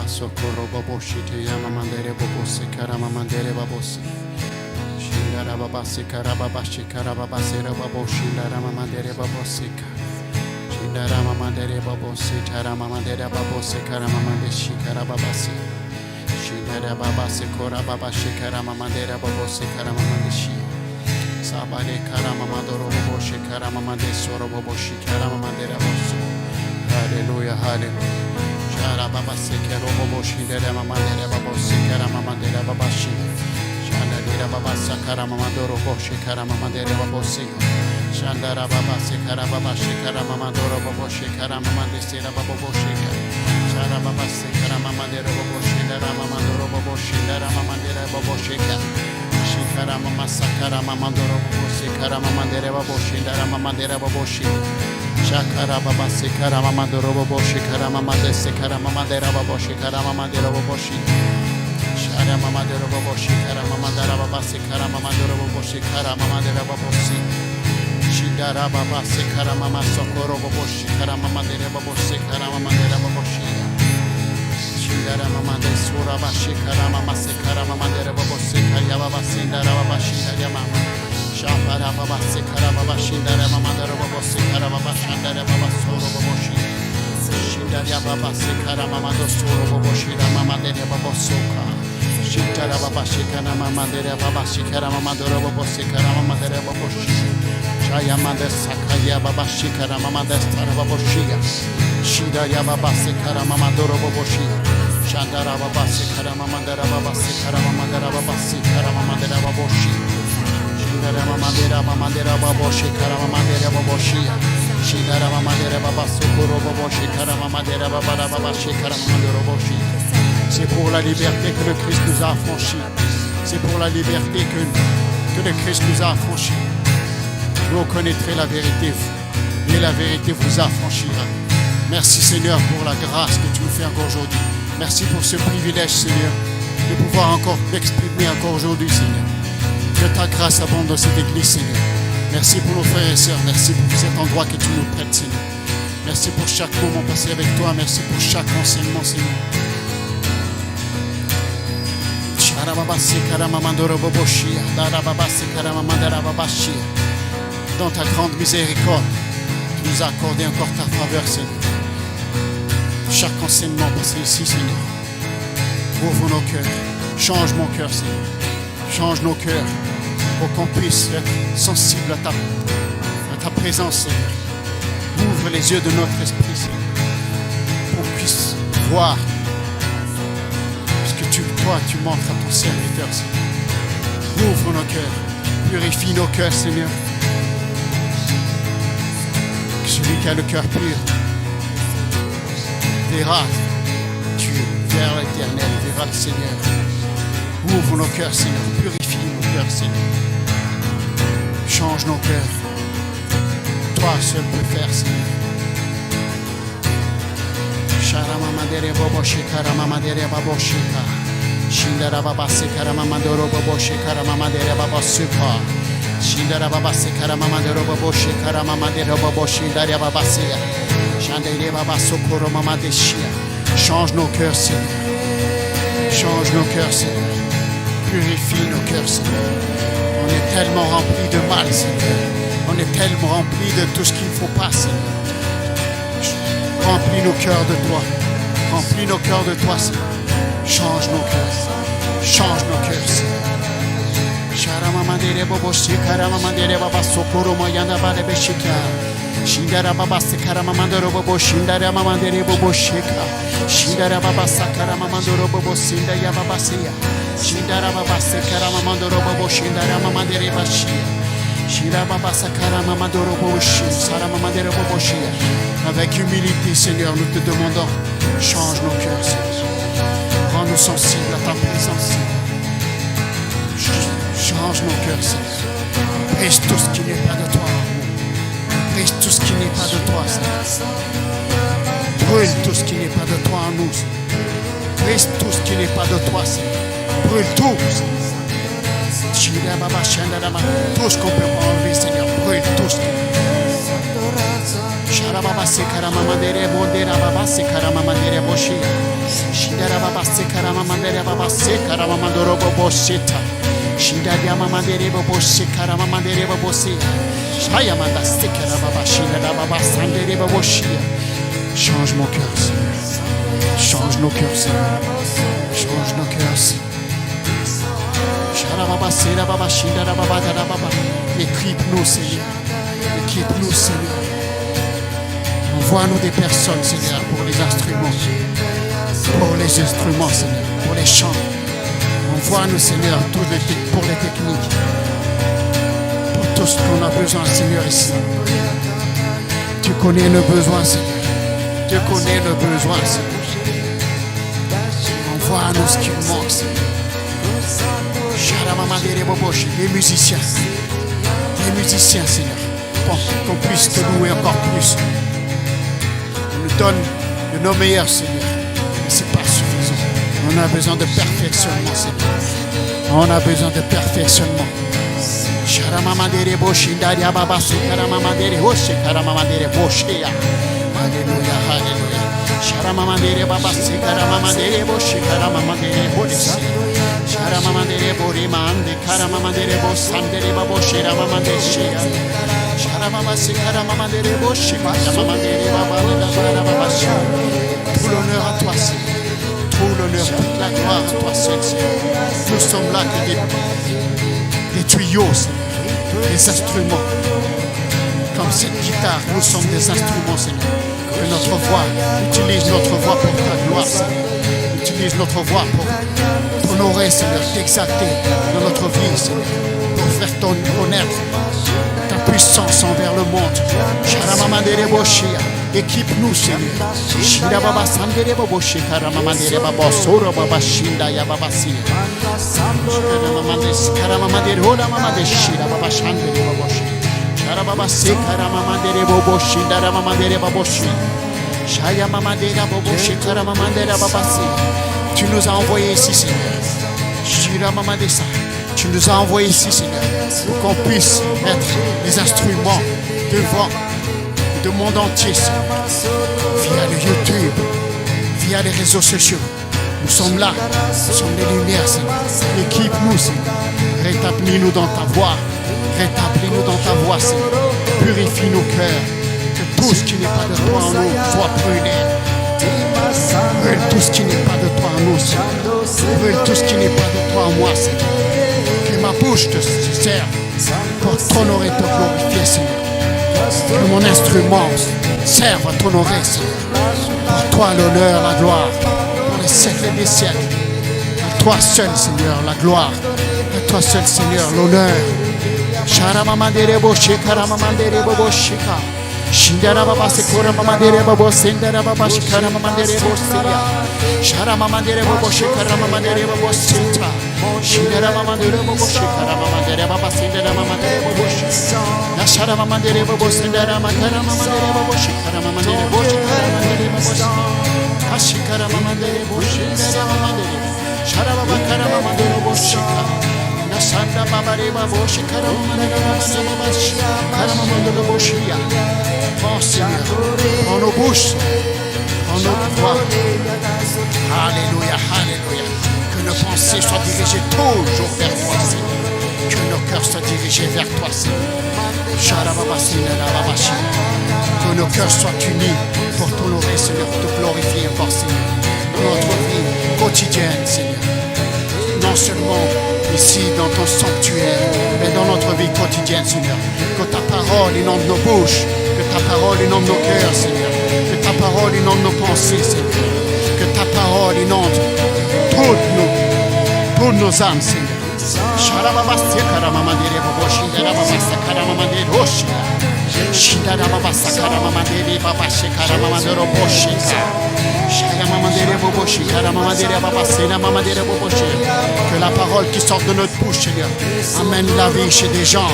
Socorro Baboshi Yama Mandere Bobosi Karama Mandere Babosi Shindara Babasi Karababashi Karababasera Baboshi Rama Mandere Babosika Shindara Mandere Babosi Tarama Mandere Babosi Karama Mandeshi Karababasi Shindara Babasi Korababashi Karama Mandere Babosi Karama Mandeshi Sabale Karama Mandoro Baboshi Karama Mandesoro Baboshi Karama Mandere Babosi Hallelujah, hallelujah. Shara Baba Sekero Boboshi, Dera Mamandera Babosi, Karamamandera Babashi, Shanda Dera Baba Sakara Mamadoro Boshi, Karamamandera Babosi, Shandara Baba Sekara Babashi, Karamadoro Boboshi, Karamamandesera Baboshi, Shara Baba Sekara Mamandera Boboshi, Dera Mamadoro Boboshi, Dera Mamandera Baboshi, Shikara Mama Sakara Mamadoro Bobosi, Karamamandera Baboshi, Dera Mamandera Baboshi. Shakara Baba Sekara Mamandoro Boboshi, Karamamande Sekara Mamandera Baboshi, Karamamandera Baboshi, Shara Mamandera Baboshi, Karamamandara Baba Sekara Mamandoro Boboshi, Karamamandera Baboshi, Shidara Baba Sekara Mama Sokoro Boboshi, Karamamandera Baboshi, Karamamandera Baboshi, Shidara Mamande Sura Bashi, Karamama Sekara Mamandera Baboshi, Kayaba Sindara Babashi, Yamama. Shapara Baba Sekara Baba Shindara Mamandara Baba Sekara Baba Shandara Baba Soro Boboshi Shindara Baba Sekara Mamando Soro Boboshi Mamandere Baba Soka Shindara Baba Shikara Mamandere Baba Shikara Mamandoro Baba Sekara Mamandere Baboshi Shaya Mandar Sakaya Baba Shikara Mamandar Sara Baboshi Shindara Baba Sekara Mamandoro Boboshi Shandara Baba Sekara Mamandara Baba Sekara Mamandara Baba Sekara Mamandara Baboshi Mamandera Mamandera Baboshi Karamamandera Baboshi Shidara Mamandera Baba Sokoro Baboshi Karamamandera Baba Babashi Karamamandera Baboshi. C'est pour la liberté que le Christ nous a affranchis. C'est pour la liberté que le Christ nous a affranchis. Vous connaîtrez la vérité et la vérité vous affranchira. Merci Seigneur pour la grâce que tu nous fais encore aujourd'hui. Merci pour ce privilège Seigneur de pouvoir encore m'exprimer encore aujourd'hui Seigneur. Que ta grâce abonde dans cette église, Seigneur. Merci pour nos frères et sœurs. Merci pour cet endroit que tu nous prêtes, Seigneur. Merci pour chaque moment passé avec toi. Merci pour chaque enseignement, Seigneur. Dans ta grande miséricorde, tu nous as accordé encore ta faveur, Seigneur. Chaque enseignement passé ici, Seigneur. Ouvre nos cœurs. Change mon cœur, Seigneur. Change nos cœurs pour qu'on puisse être sensible à ta présence, Seigneur. Ouvre les yeux de notre esprit, Seigneur, pour qu'on puisse voir ce que toi, tu montres à ton serviteur, Seigneur. Ouvre nos cœurs, purifie nos cœurs, Seigneur. Que celui qui a le cœur pur verra Dieu, vers l'éternel, verra le Seigneur. Ouvre nos cœurs, Seigneur. Purifie nos cœurs, Seigneur. Change nos cœurs. Toi seul peux faire, Seigneur. Sharamamandere Boboshi Karamamandere Baboshika. Shindara Babase Karamamandoro Boboshi Karamamandere Babosuka. Shindara Babase Karamamandoro Boboshi Karamamandere Boboshi Daria Babasea. Shandere Babasokoro Mamadeshia. Change nos cœurs, Seigneur. Change nos cœurs, Seigneur. Purifie nos cœurs, Seigneur. On est tellement remplis de mal, Seigneur. On est tellement remplis de tout ce qu'il ne faut pas, Seigneur. Remplis nos cœurs de toi. Remplis nos cœurs de toi, Seigneur. Change nos cœurs. Change nos cœurs, Seigneur. Sharamamandere Boboshi Karamamandere Baba Sokoro Mayana Balebeshika. Shindara Baba Sekara Mamandoro Bobo Shindara Mamandere Bobo Shika. Shindara Baba Sakara Mamandoro Bobo Sinda Yababa Sia. Shindara Baba Sekara Mamandoro Bobo Shindara Mamandere Bashia. Shindara Baba Sakara Mamandoro Bobo Shindara Mamandere Bobo Shia. Avec humilité, Seigneur, nous te demandons, change nos cœurs, Seigneur. Rends-nous sensibles à ta présence, Seigneur. Change nos cœurs, Seigneur. Brise tout ce qui n'est pas de toi. Brise tout ce qui n'est pas de toi, Seigneur. Brûle tout ce qui n'est pas de toi en nous, Seigneur. Brise tout ce qui n'est pas de toi, Seigneur. Brûle tout, Seigneur. Tout ce qu'on peut pas enlever, Seigneur. Brûle tout ce qui n'est pas de toi. Sharababase karamamandere bondera babase karamamandere boshia. Shindara babase karamamandere babase karamamandoro boboshita. Shindaria mamandere boboshe karamamandere bobosia. Shayamanda sekara babashina babasandere boboshia. Change mon cœur, Seigneur. Change nos cœurs, Seigneur. Change nos cœurs, Seigneur. Équipe-nous, Seigneur. Équipe-nous, Seigneur. Envoie-nous des personnes, Seigneur, pour les instruments. Pour les instruments, Seigneur. Pour les chants. Envoie-nous, Seigneur, pour les techniques. Pour tout ce qu'on a besoin, Seigneur, ici. Tu connais nos besoins, Seigneur. Tu connais nos besoins, Seigneur. Envoie-nous ce qui nous manque, Seigneur. Les musiciens, Seigneur, pour qu'on puisse te louer encore plus. On nous donne de nos meilleurs, Seigneur, mais ce n'est pas suffisant. On a besoin de perfectionnement, Seigneur. On a besoin de perfectionnement. Alléluia, alléluia. Sharamamandere babase karamamandere boshi karamamandere bodisi. Sharamamandere borimande karamamandere bosandere baboshi ramamandeshe. Sharamamase karamamandere boshi karamamandere babala babashi. Tout l'honneur à toi, Seigneur. Tout l'honneur, toute la gloire à toi, Seigneur. Nous sommes là que des tuyaux, Seigneur, des instruments. Comme cette guitare, nous sommes des instruments, Seigneur. Que notre voix, utilise notre voix pour ta gloire, Seigneur. Utilise notre voix pour honorer, Seigneur, t'exalter dans notre vie, Seigneur. Pour faire connaître ta puissance envers le monde. Équipe-nous, Seigneur. Karababase karamamandere boboshi daramamandere baboshi. Shaya mamandera boboshi karamamandera babase. Tu nous as envoyés ici, Seigneur. Shira mamandesa. Tu nous as envoyés ici, Seigneur, pour qu'on puisse être les instruments devant le monde entier, Seigneur. Via le YouTube, via les réseaux sociaux. Nous sommes là, nous sommes les lumières, Seigneur. Équipe-nous, Seigneur. Rétablis-nous dans ta voie. Rétablis-nous dans ta voie, Seigneur. Purifie nos cœurs. Que tout ce qui n'est pas de toi en nous soit brûlé. Brûle tout ce qui n'est pas de toi en nous, Seigneur. Brûle tout ce qui n'est pas de toi en moi, Seigneur. Que ma bouche te serve pour t'honorer, te glorifier, Seigneur. Que mon instrument serve à t'honorer, Seigneur. Pour toi l'honneur, la gloire, pour les siècles des siècles. À toi seul, Seigneur, la gloire. À toi seul, Seigneur, l'honneur. Sharamamandere boshi karamamandere boboshika. Shindara baba sekora mamandere bobo sendara baba shikara mamandere bosia. Sharamamandere boboshi karamamandere bobosita. Shindara mamandere boboshi karamamandere baba sendara mamandere boboshi. Sharamamandere bobosendara makara mamandere boboshi karamamandere boshi karamamandere boboshi. Ashikara mamandere boshi karamamandere. Sharababa karamamandere boshika. Sanda babareba boshi karamamandere boboshi. Karamamandere boshia. Oh Seigneur, en nos bouches, en notre voix. Alléluia, alléluia. Que nos pensées soient dirigées toujours vers toi, Seigneur. Que nos cœurs soient dirigés vers toi, Seigneur. Que nos cœurs soient unis pour t'honorer, Seigneur, pour te glorifier encore, Seigneur. Dans notre vie quotidienne, Seigneur. Non seulement ici dans ton sanctuaire, mais dans notre vie quotidienne, Seigneur. Que ta parole inonde nos bouches. Que ta parole inonde nos cœurs, Seigneur. Que ta parole inonde nos pensées, Seigneur. Que ta parole inonde toutes nos âmes, Seigneur. Que la parole qui sort de notre bouche, Seigneur, amène la vie chez des gens,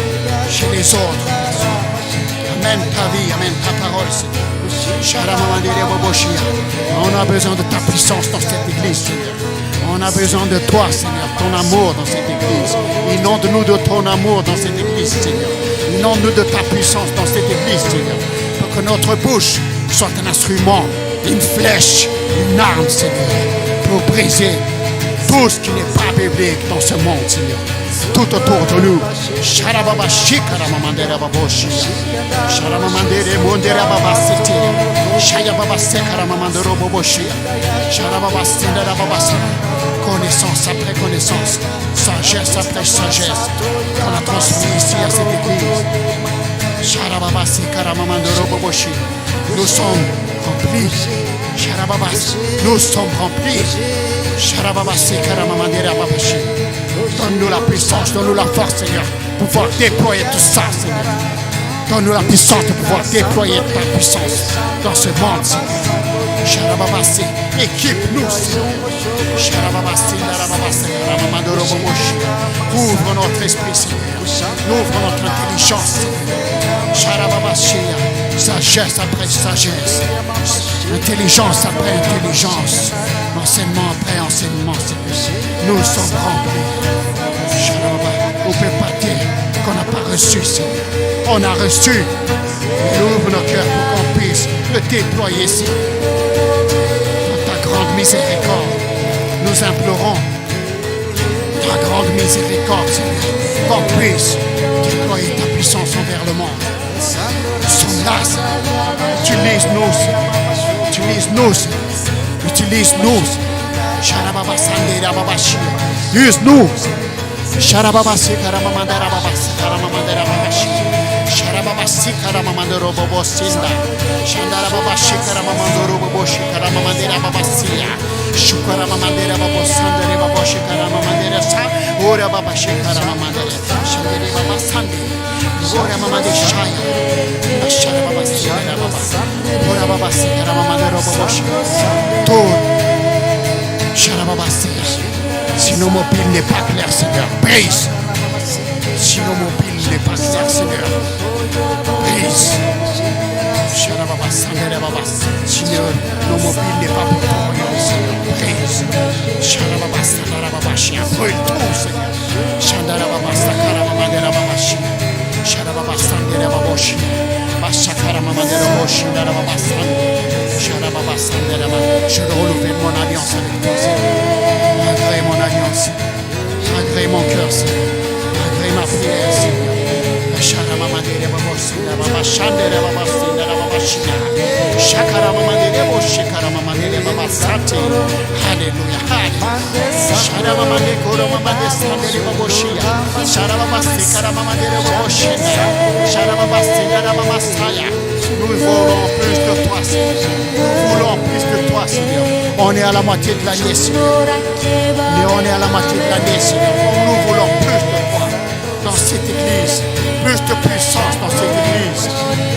chez les autres. Amène ta vie, amène ta parole, Seigneur. On a besoin de ta puissance dans cette église, Seigneur. On a besoin de toi, Seigneur, ton amour dans cette église. Inonde-nous de ton amour dans cette église, Seigneur. Inonde-nous de ta puissance dans cette église, Seigneur. Pour Que notre bouche soit un instrument, une flèche, une arme, Seigneur, pour briser tout ce qui n'est pas biblique dans ce monde, Seigneur. Tout autour de nous. Sharababa shikara mamandera baboshi. Sharamamandere mondera babasiti. Shayababa sekara mamandero baboshi. Sharababa stendera babasa. Connaissance après connaissance, sagesse après sagesse, qu'on a transmis ici à cette église. Sharababa sekara mamandero baboshi. Nous sommes remplis. Sharababa, nous sommes remplis. Sharababa sekara mamandera baboshi. Donne-nous la puissance, donne-nous la force, Seigneur, pour pouvoir déployer tout ça, Seigneur. Donne-nous la puissance de pouvoir déployer ta puissance dans ce monde, Seigneur. Sharababasi, équipe-nous, Seigneur. Sharababasi, Narababasi, Ramamandoroboboshi. Ouvre notre esprit, Seigneur. Ouvre notre intelligence, Seigneur. Sharababasi, sagesse après sagesse. Intelligence après intelligence. Enseignement après enseignement, Seigneur. Nous sommes remplis. On ne peut pas dire qu'on n'a pas reçu, Seigneur. On a reçu. Et ouvre nos cœurs pour qu'on puisse le déployer, Seigneur. Dans ta grande miséricorde, nous implorons ta grande miséricorde, Seigneur. Qu'on puisse déployer ta puissance envers le monde. Nous sommes là, Seigneur. Utilise-nous, Seigneur. Utilise-nous, Seigneur. Utilise-nous. Sharababa Sandera Babashi. Use-nous. Sharababa Sikara Mamandara Babasi. Karamamandara Babashi. Sharababa Sikara Mamandoro Bobosinda. Shandara Babashi Karamamandoro Boboshi Karamamandera Babasia. Shukara Mamandera Babosandere Baboshi Karamamandera Sa. Ora Babashi Karamamandere. Shandere Babasandi. Ora Mamande Shaya. Sharababa Sikara Babasi. Ora Babasi Karamamandero Boboshi. Tout. Si nos mobiles n'est pas clair, Seigneur, brise. Si nos mobiles n'est pas clair, Seigneur, brise. Si nos mobiles n'est pas pour ton royaume, Seigneur, brise. Brûle tout, Seigneur. Je renouvelle mon alliance avec toi, Seigneur. Agrée mon alliance. Agrée mon cœur, Seigneur. Agrée ma prière, Seigneur. Alléluia. Nous voulons plus de toi, Seigneur. Nous voulons plus de toi, Seigneur. On est à la moitié de l'année, Seigneur. Mais on est à la moitié de l'année, Seigneur. Nous voulons plus de toi dans cette église. Plus de puissance dans cette église.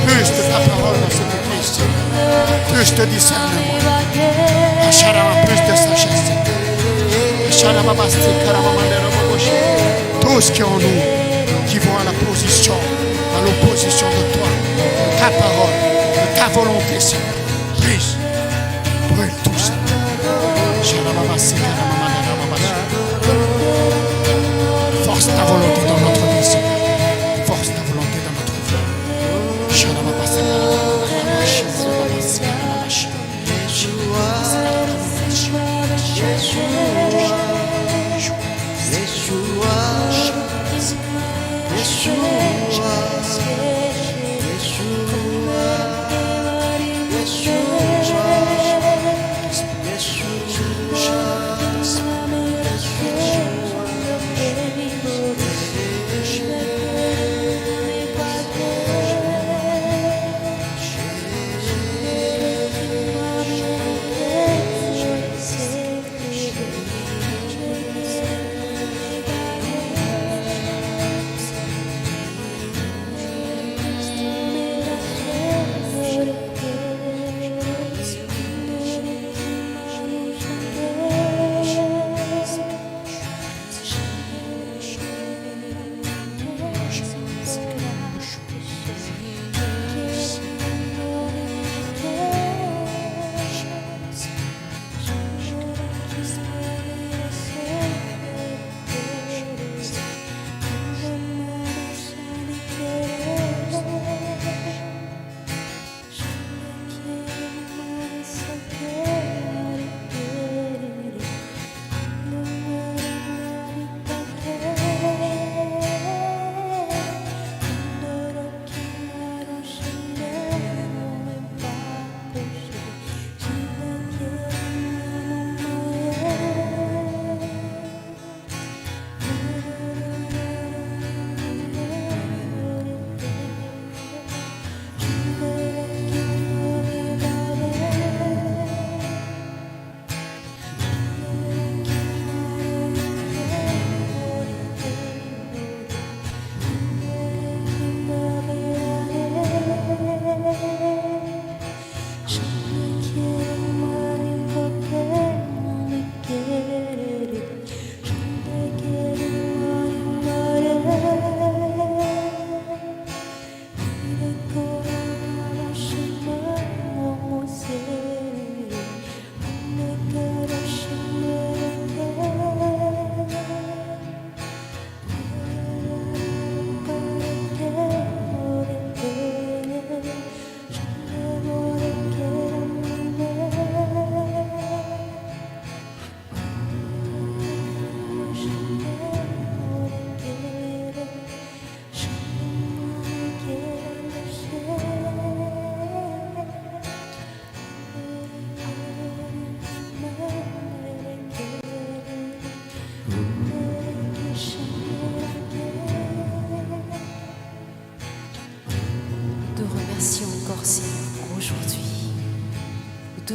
Plus de ta parole dans cette église, Seigneur. Plus de discernement. Plus de sagesse, Seigneur. Tout ce qui est en nous, qui vont à l'opposition de toi, de ta parole, de ta volonté, Seigneur. Brise, brûle tout, Seigneur. Force ta volonté dans notre vie, Seigneur. Force ta volonté dans notre vie.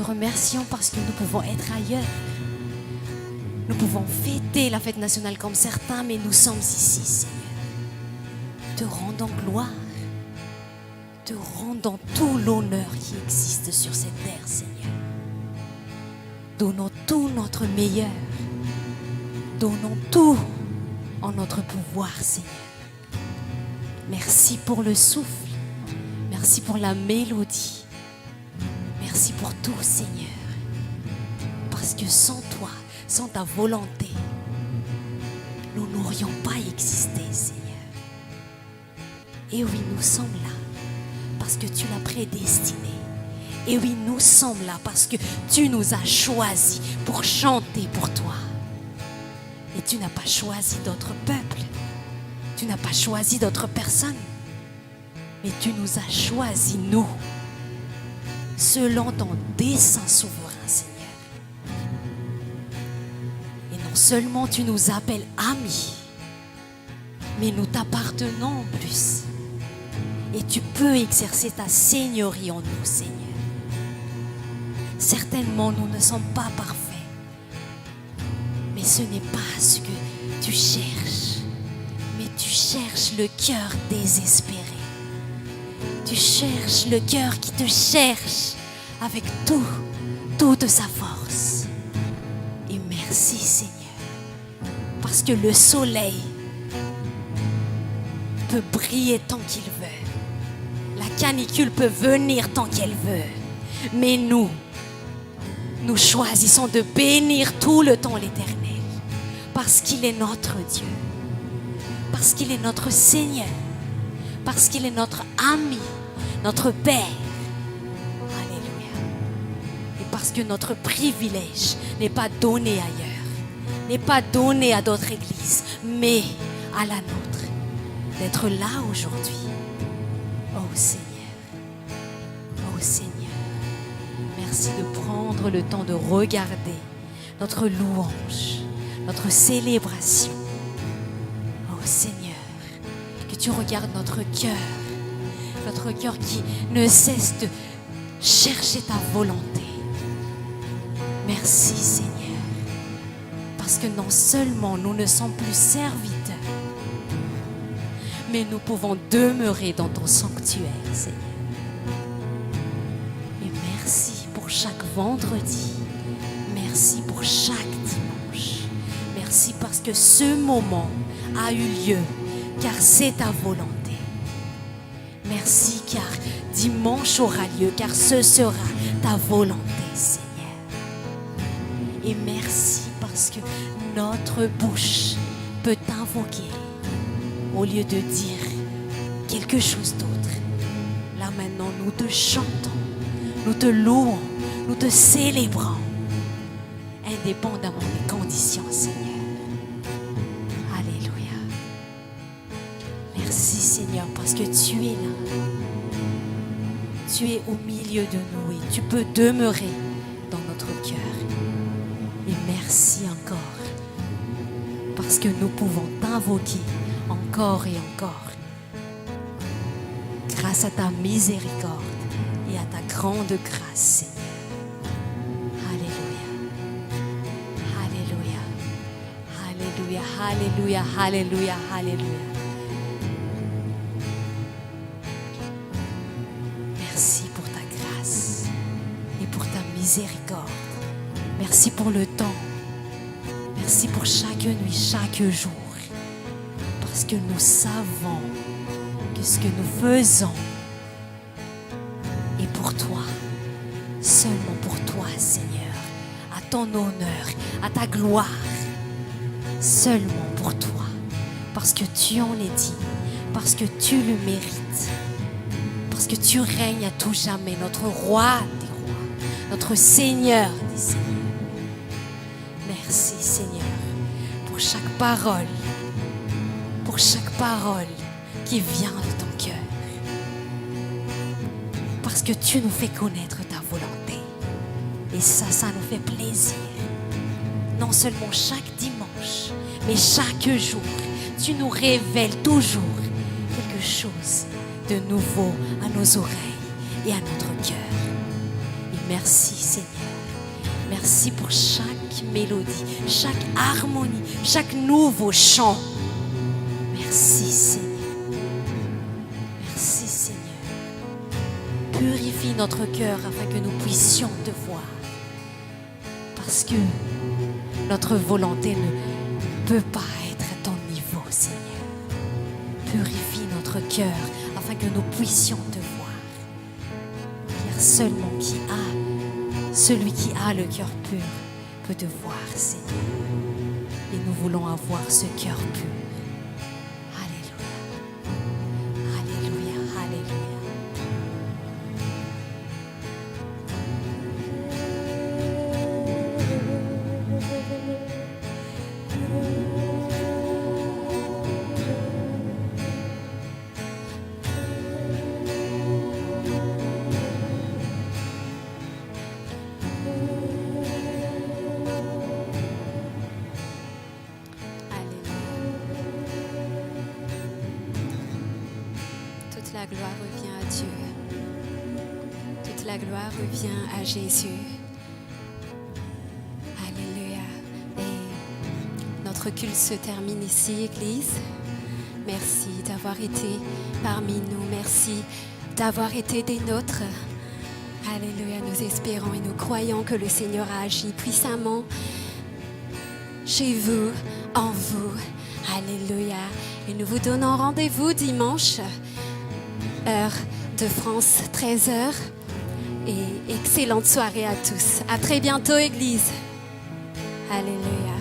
remercions parce que nous pouvons être ailleurs. Nous pouvons fêter la fête nationale comme certains, mais nous sommes ici, Seigneur. Te rendons gloire. Te rendons tout l'honneur qui existe sur cette terre, Seigneur. Donnons tout notre meilleur. Donnons tout en notre pouvoir, Seigneur. Merci pour le souffle. Merci pour la mélodie. Merci pour tout, Seigneur. Parce que sans toi, sans ta volonté, nous n'aurions pas existé, Seigneur. Et oui, nous sommes là parce que tu l'as prédestiné. Et oui, nous sommes là parce que tu nous as choisis pour chanter pour toi. Et tu n'as pas choisi d'autres peuples. Tu n'as pas choisi d'autres personnes. Mais tu nous as choisis, nous, selon ton dessein souverain, Seigneur. Et non seulement tu nous appelles amis, mais nous t'appartenons en plus. Et tu peux exercer ta seigneurie en nous, Seigneur. Certainement, nous ne sommes pas parfaits. Mais ce n'est pas ce que tu cherches. Mais tu cherches le cœur désespéré. Tu cherches le cœur qui te cherche avec toute sa force. Et merci, Seigneur. Parce que le soleil peut briller tant qu'il veut. La canicule peut venir tant qu'elle veut. Mais nous choisissons de bénir tout le temps l'Éternel. Parce qu'il est notre Dieu. Parce qu'il est notre Seigneur. Parce qu'il est notre ami, notre Père. Alléluia. Et parce que notre privilège n'est pas donné ailleurs. N'est pas donné à d'autres églises. Mais à la nôtre. D'être là aujourd'hui. Oh Seigneur. Oh Seigneur. Merci de prendre le temps de regarder notre louange, notre célébration. Oh Seigneur, que tu regardes notre cœur qui ne cesse de chercher ta volonté. Merci Seigneur, parce que non seulement nous ne sommes plus serviteurs, mais nous pouvons demeurer dans ton sanctuaire, Seigneur. Chaque vendredi, merci pour chaque dimanche. Merci parce que ce moment a eu lieu, car c'est ta volonté. Merci car dimanche aura lieu, car ce sera ta volonté, Seigneur. Et merci parce que notre bouche peut t'invoquer au lieu de dire quelque chose d'autre. Là maintenant, nous te chantons, nous te louons. Nous te célébrons, indépendamment des conditions, Seigneur. Alléluia. Merci, Seigneur, parce que tu es là. Tu es au milieu de nous et tu peux demeurer dans notre cœur. Et merci encore, parce que nous pouvons t'invoquer encore et encore. Grâce à ta miséricorde et à ta grande grâce, Seigneur. Alléluia, alléluia, alléluia. Merci pour ta grâce et pour ta miséricorde. Merci pour le temps. Merci pour chaque nuit, chaque jour. Parce que nous savons que ce que nous faisons est pour toi. Seulement pour toi, Seigneur. À ton honneur, à ta gloire. Seulement pour toi, parce que tu en es digne, parce que tu le mérites, parce que tu règnes à tout jamais, notre roi des rois, notre Seigneur des seigneurs. Merci Seigneur pour chaque parole qui vient de ton cœur, parce que tu nous fais connaître ta volonté, et ça nous fait plaisir. Non seulement chaque dimanche, mais chaque jour, tu nous révèles toujours quelque chose de nouveau à nos oreilles et à notre cœur. Et Merci Seigneur. Merci pour chaque mélodie, chaque harmonie, chaque nouveau chant. Merci Seigneur. Merci Seigneur. Purifie notre cœur afin que nous puissions te voir. Parce que notre volonté ne peut pas être à ton niveau, Seigneur. Purifie notre cœur afin que nous puissions te voir. Car seulement celui qui a le cœur pur peut te voir, Seigneur. Et nous voulons avoir ce cœur pur. Alléluia. Alléluia. Alléluia. Toute la gloire revient à Dieu. Toute la gloire revient à Jésus. Alléluia. Et notre culte se termine ici, Église. Merci d'avoir été parmi nous. Merci d'avoir été des nôtres. Alléluia. Nous espérons et nous croyons que le Seigneur a agi puissamment chez vous, en vous. Alléluia. Et nous vous donnons rendez-vous dimanche, heure de France, 13h. Et excellente soirée à tous. À très bientôt, Église. Alléluia.